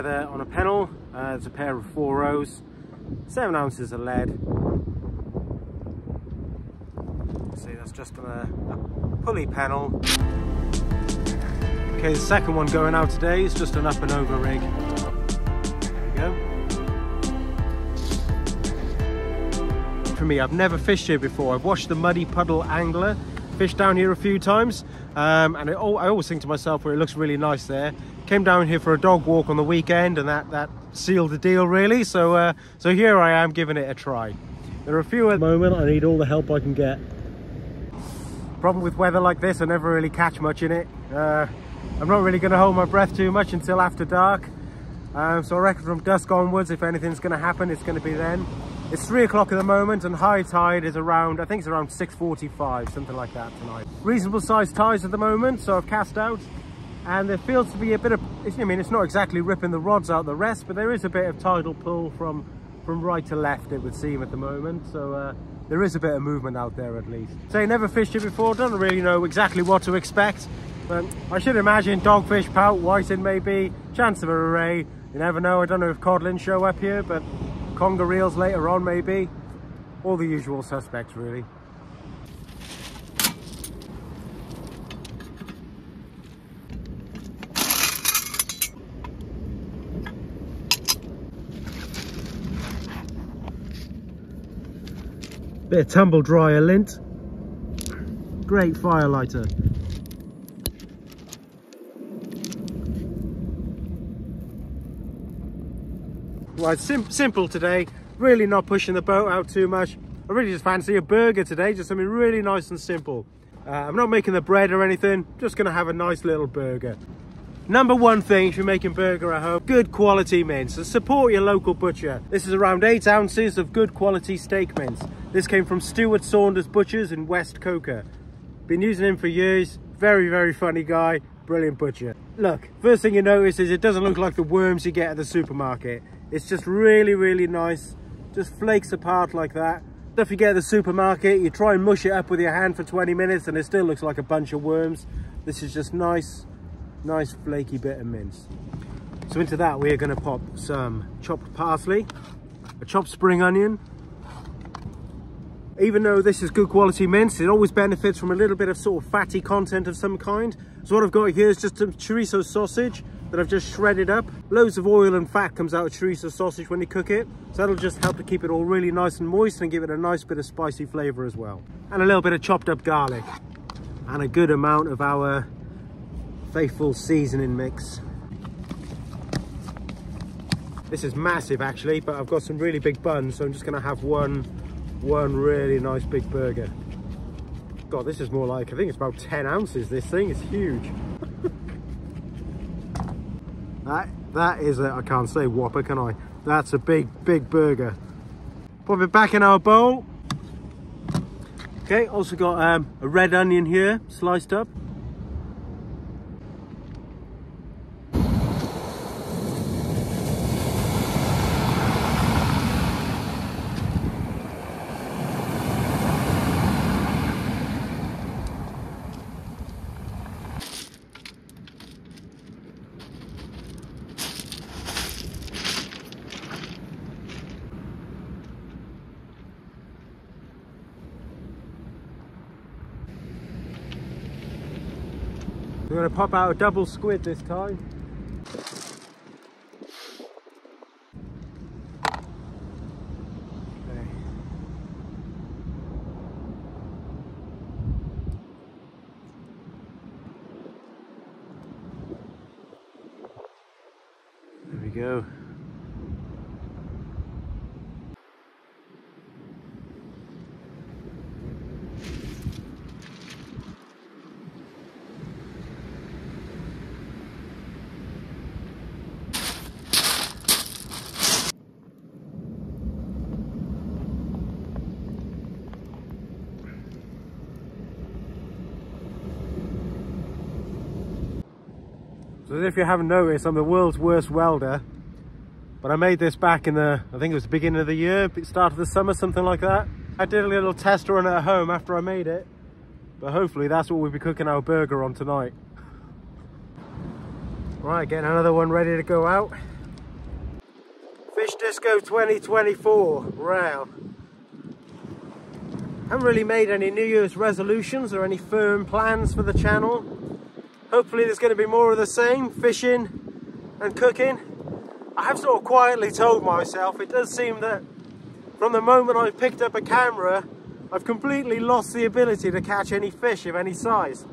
together on a pennel. It's a pair of 4 rows, 7 ounces of lead. See, that's just on a pulley pennel. Okay, the second one going out today is just an up and over rig. There we go. For me, I've never fished here before. I've watched the Muddy Puddle Angler fish down here a few times, and I always think to myself, well, it looks really nice there. Came down here for a dog walk on the weekend, and that sealed the deal really. So so here I am giving it a try. There are a few at the moment. I need all the help I can get. Problem with weather like this, I never really catch much in it. I'm not really going to hold my breath too much until after dark. So I reckon from dusk onwards, if anything's going to happen, it's going to be then. It's 3 o'clock at the moment, and high tide is around, I think it's around 6:45, something like that tonight. Reasonable sized tides at the moment, so I've cast out, and there feels to be a bit of, I mean, it's not exactly ripping the rods out the rest, but there is a bit of tidal pull from right to left, it would seem, at the moment. So there is a bit of movement out there at least. So never fished it before, don't really know exactly what to expect, but I should imagine dogfish, pout, whiting maybe, chance of a ray. You never know. I don't know if codlins show up here, but conger reels later on maybe. All the usual suspects really. Bit of tumble dryer lint. Great fire lighter. Right, simple today, really not pushing the boat out too much. I really just fancy a burger today, just something really nice and simple. I'm not making the bread or anything, just gonna have a nice little burger. Number one thing if you're making burger at home, good quality mince. So support your local butcher. This is around 8 ounces of good quality steak mince. This came from Stuart Saunders Butchers in West Coker. Been using him for years, very, very funny guy, brilliant butcher. Look, first thing you notice is it doesn't look like the worms you get at the supermarket. It's just really, really nice. Just flakes apart like that. Stuff you get at the supermarket, you try and mush it up with your hand for 20 minutes and it still looks like a bunch of worms. This is just nice flaky bit of mince. So into that we're going to pop some chopped parsley, a chopped spring onion. Even though this is good quality mince, it always benefits from a little bit of sort of fatty content of some kind. So what I've got here is just some chorizo sausage that I've just shredded up. Loads of oil and fat comes out of chorizo sausage when you cook it. So that'll just help to keep it all really nice and moist and give it a nice bit of spicy flavour as well. And a little bit of chopped up garlic. And a good amount of our faithful seasoning mix. This is massive actually, but I've got some really big buns, so I'm just gonna have one really nice big burger. God, this is more like, I think it's about 10 ounces, this thing is huge. That is a, I can't say whopper, can I? That's a big burger. Pop it back in our bowl. Okay, also got a red onion here, sliced up. We're going to pop out a double squid this time. Okay. There we go. So if you haven't noticed, I'm the world's worst welder, but I made this back in the, I think it was the beginning of the year, start of the summer, something like that. I did a little test run at home after I made it, but hopefully that's what we'll be cooking our burger on tonight. Right, getting another one ready to go out. Disco 2024 wow. Haven't really made any New Year's resolutions or any firm plans for the channel. Hopefully there's going to be more of the same, fishing and cooking. I have sort of quietly told myself, it does seem that from the moment I picked up a camera, I've completely lost the ability to catch any fish of any size.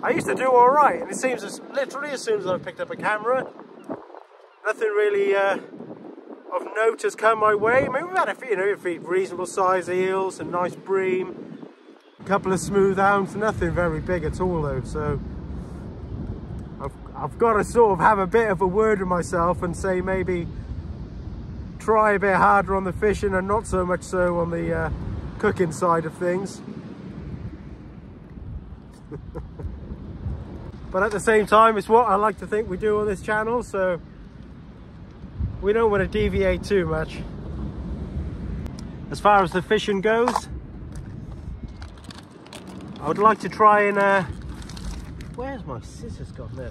I used to do alright, and it seems literally as soon as I picked up a camera, nothing really of note has come my way. I mean, we've had a few reasonable size eels, a nice bream, a couple of smooth hounds, nothing very big at all though, so I've got to sort of have a bit of a word with myself and say maybe try a bit harder on the fishing and not so much so on the cooking side of things. But at the same time, it's what I like to think we do on this channel, so we don't want to deviate too much. As far as the fishing goes, I would like to try and where's my scissors gone there?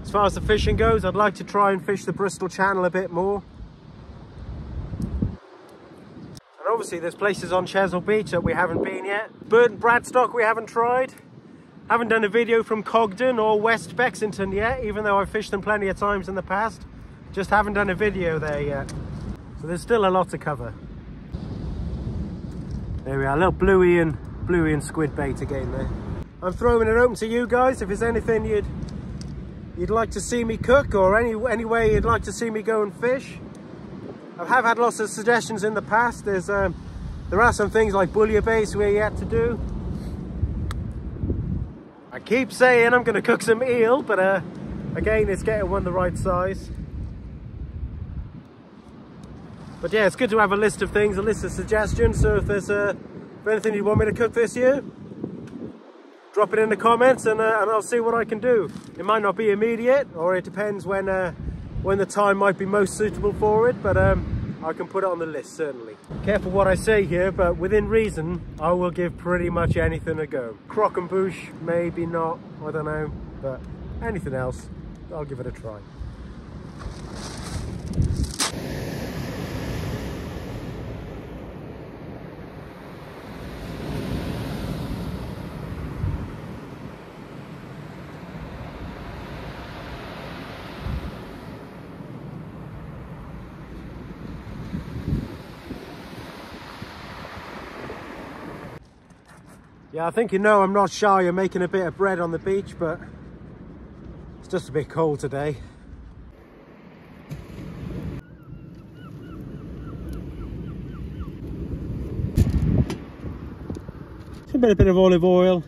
As far as the fishing goes, I'd like to try and fish the Bristol Channel a bit more. And obviously there's places on Chesil Beach that we haven't been yet. Burton Bradstock we haven't tried. Haven't done a video from Cogden or West Bexington yet, even though I've fished them plenty of times in the past. Just haven't done a video there yet. So there's still a lot to cover. There we are, a little bluey and squid bait again there. I'm throwing it open to you guys. If there's anything you'd like to see me cook, or any way you'd like to see me go and fish. I have had lots of suggestions in the past. There are some things like bouillabaisse we're yet to do. I keep saying I'm going to cook some eel, but again, it's getting one the right size. But yeah, it's good to have a list of things, a list of suggestions. So if there's anything you want me to cook this year, drop it in the comments and I'll see what I can do. It might not be immediate, or it depends when the time might be most suitable for it, but I can put it on the list, certainly. Careful what I say here, but within reason, I will give pretty much anything a go. Croque and bouche, maybe not, I don't know, but anything else, I'll give it a try. Yeah, I think you know I'm not shy of making a bit of bread on the beach, but it's just a bit cold today. Just a bit of olive oil.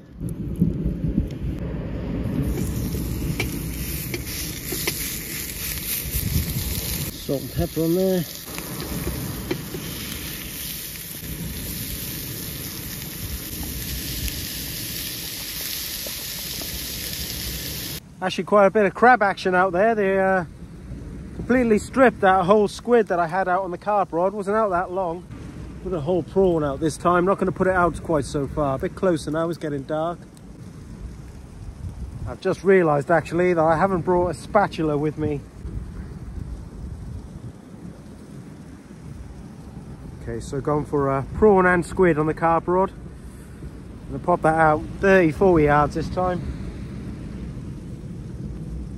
Salt and pepper on there. Actually quite a bit of crab action out there. They completely stripped that whole squid that I had out on the carp rod. Wasn't out that long. Put a whole prawn out this time. Not going to put it out quite so far. A bit closer now, it's getting dark. I've just realised actually that I haven't brought a spatula with me. Okay, so going for a prawn and squid on the carp rod. I'm going to pop that out 30-40 yards this time.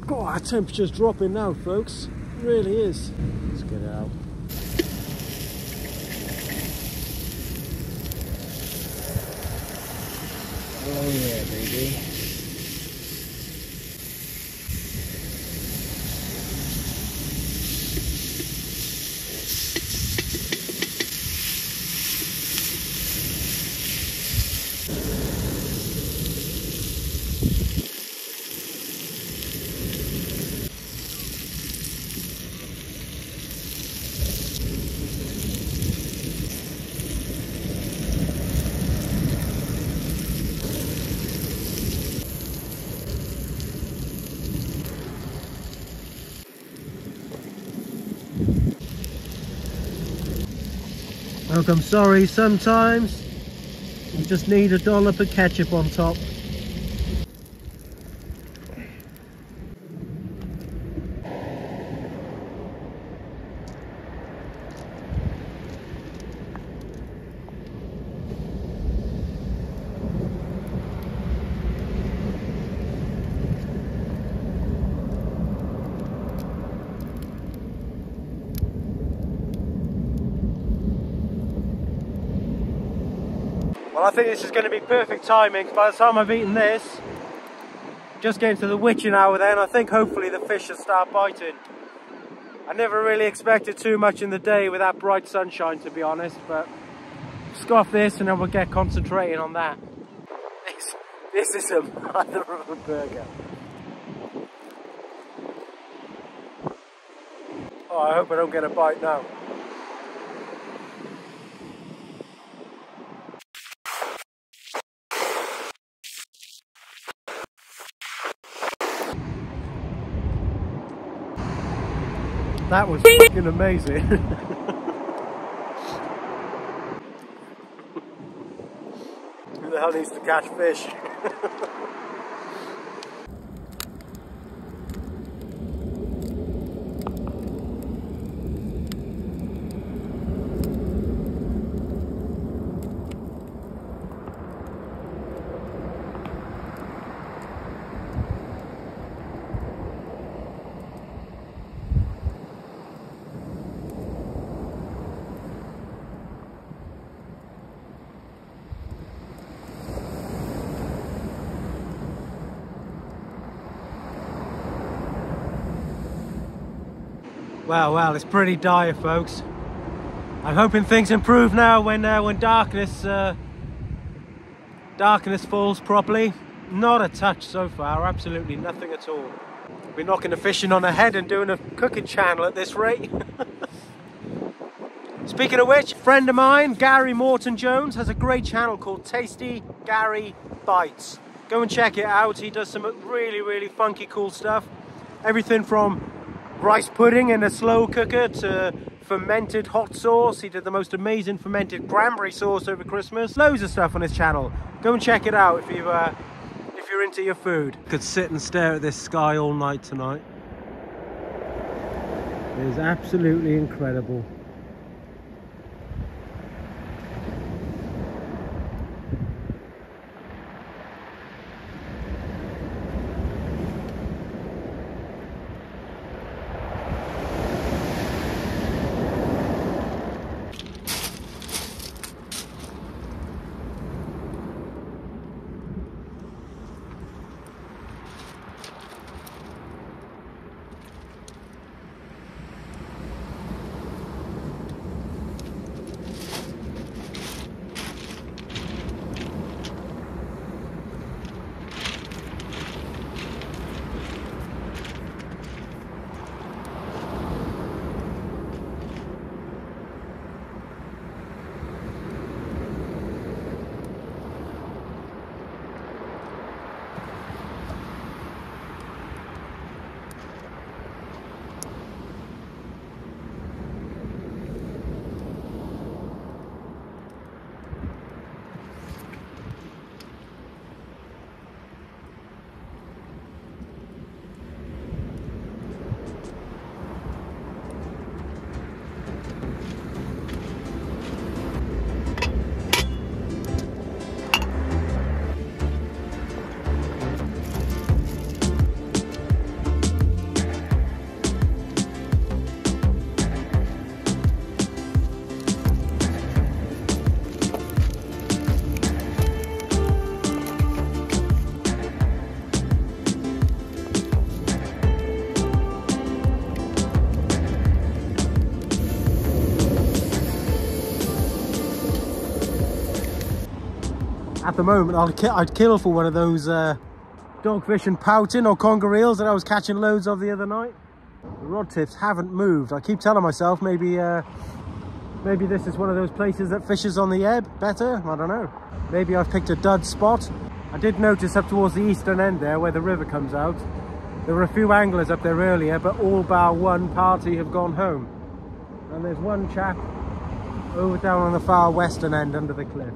God, our temperature's dropping now, folks. It really is. Let's get it out. Oh yeah, baby. Look, I'm sorry, sometimes you just need a dollop of ketchup on top. Well, I think this is going to be perfect timing. By the time I've eaten this, just getting to the witching hour then, I think hopefully the fish will start biting. I never really expected too much in the day with that bright sunshine, to be honest, but scoff this and then we'll get concentrating on that. This is a mother of a burger. Oh, I hope I don't get a bite now. That was fucking amazing. Who the hell needs to catch fish? Well, it's pretty dire, folks. I'm hoping things improve now when darkness falls properly. Not a touch so far, absolutely nothing at all. We're knocking the fishing on the head and doing a cooking channel at this rate. Speaking of which, a friend of mine, Gary Morton Jones, has a great channel called Tasty Gary Bites. Go and check it out. He does some really, really funky, cool stuff. Everything from rice pudding in a slow cooker to fermented hot sauce. He did the most amazing fermented cranberry sauce over Christmas. Loads of stuff on his channel. Go and check it out if you're into your food. Could sit and stare at this sky all night tonight. It is absolutely incredible. At the moment, I'd kill for one of those dogfish and pouting or conger eels that I was catching loads of the other night. The rod tips haven't moved. I keep telling myself maybe this is one of those places that fishes on the ebb better. I don't know. Maybe I've picked a dud spot. I did notice up towards the eastern end there where the river comes out, there were a few anglers up there earlier, but all bar one party have gone home. And there's one chap over down on the far western end under the cliff.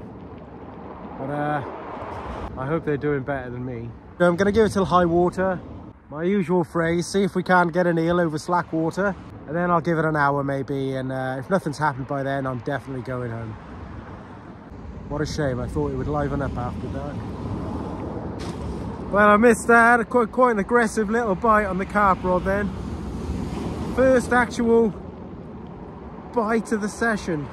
But I hope they're doing better than me. So I'm going to give it till high water. My usual phrase, see if we can't get an eel over slack water. And then I'll give it an hour maybe. And if nothing's happened by then, I'm definitely going home. What a shame. I thought it would liven up after dark. Well, I missed that. Quite an aggressive little bite on the carp rod then. First actual bite of the session.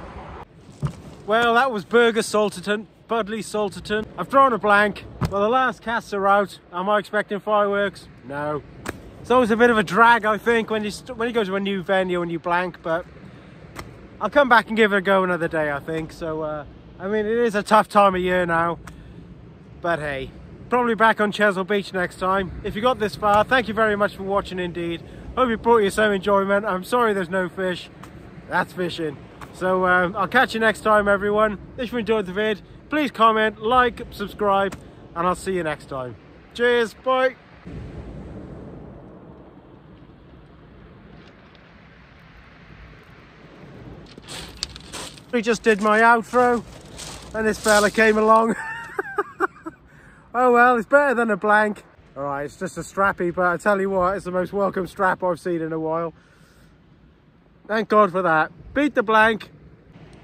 Well, that was Burger Salterton. Budleigh Salterton. I've drawn a blank. Well, the last casts are out. Am I expecting fireworks? No. It's always a bit of a drag, I think, when you go to a new venue and you blank, but I'll come back and give it a go another day, I think. So, I mean, it is a tough time of year now, but hey, probably back on Chesil Beach next time. If you got this far, thank you very much for watching indeed. Hope it brought you some enjoyment. I'm sorry there's no fish. That's fishing. So I'll catch you next time, everyone. If you enjoyed the vid, please comment, like, subscribe, and I'll see you next time. Cheers, bye. We just did my outro and this fella came along. Oh well, it's better than a blank. All right, it's just a strappy, but I tell you what, it's the most welcome strap I've seen in a while. Thank God for that. Beat the blank.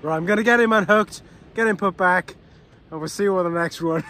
Right, I'm gonna get him unhooked, get him put back, and we'll see you on the next one.